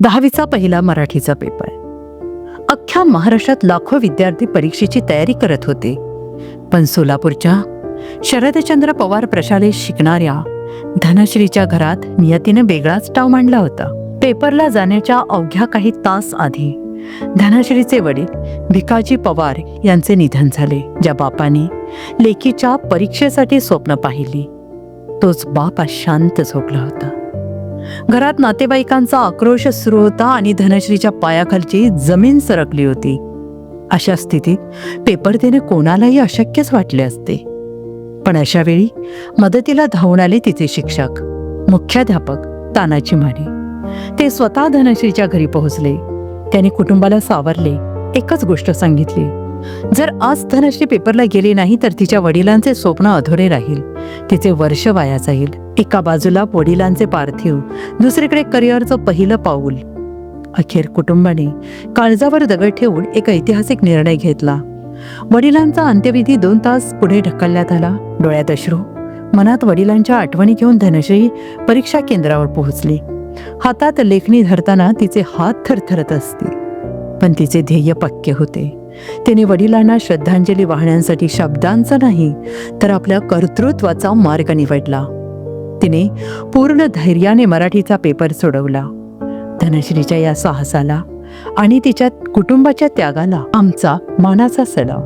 10वीचा पहिला मराठीचा पेपर. अख्ख्या महाराष्ट्रात लाखो विद्यार्थी परीक्षेची तयारी करत होते. पण सोलापूरच्या शरदचंद्र पवार प्रशालेत शिकणाऱ्या धनश्रीच्या घरात नियतीने वेगळाच डाव मांडला होता. पेपरला जाण्याच्या अवघ्या काही तास आधी धनश्रीचे वडील भिकाजी पवार यांचे निधन झाले. ज्या बापाने लेकीच्या परीक्षेसाठी स्वप्न पाहिली, तोच बाप आज शांत झोपला होता. घरात नातेवाईकांचा आक्रोश सुरू होता आणि धनश्रीच्या पायाखालची जमीन सरकली होती. अशा स्थितीत पेपर देणे कोणालाही अशक्यच वाटले असते. पण अशा वेळी मदतीला धावून आले तिचे शिक्षक, मुख्याध्यापक तानाजी माने. ते स्वतः धनश्रीच्या घरी पोहोचले. त्यांनी कुटुंबाला सावरले, एकच गोष्ट सांगितली, जर आज धनश्री पेपरला गेली नाही तर तिच्या वडिलांचे स्वप्न अधुरे राहील, तिचे वर्ष वाया जाईल. एका बाजूला वडिलांचे पार्थिव, दुसरीकडे करिअरचं पहिलं पाऊल. अखेर कुटुंबाने काळजावर दगड ठेवून एक ऐतिहासिक निर्णय घेतला. वडिलांचा अंत्यविधी 2 तास पुढे ढकलण्यात आला. डोळ्यात अश्रू, मनात वडिलांच्या आठवणी घेऊन धनश्री परीक्षा केंद्रावर पोहोचली. हातात लेखणी धरताना तिचे हात थरथरत असते, पण तिचे ध्येय पक्के होते. तिने वडिलांना श्रद्धांजली वाहण्यासाठी शब्दांचा नाही तर आपल्या कर्तृत्वाचा मार्ग निवडला. तिने पूर्ण धैर्याने मराठीचा पेपर सोडवला. धनश्रीच्या या साहसाला आणि तिच्या कुटुंबाच्या त्यागाला आमचा मानाचा सलाम.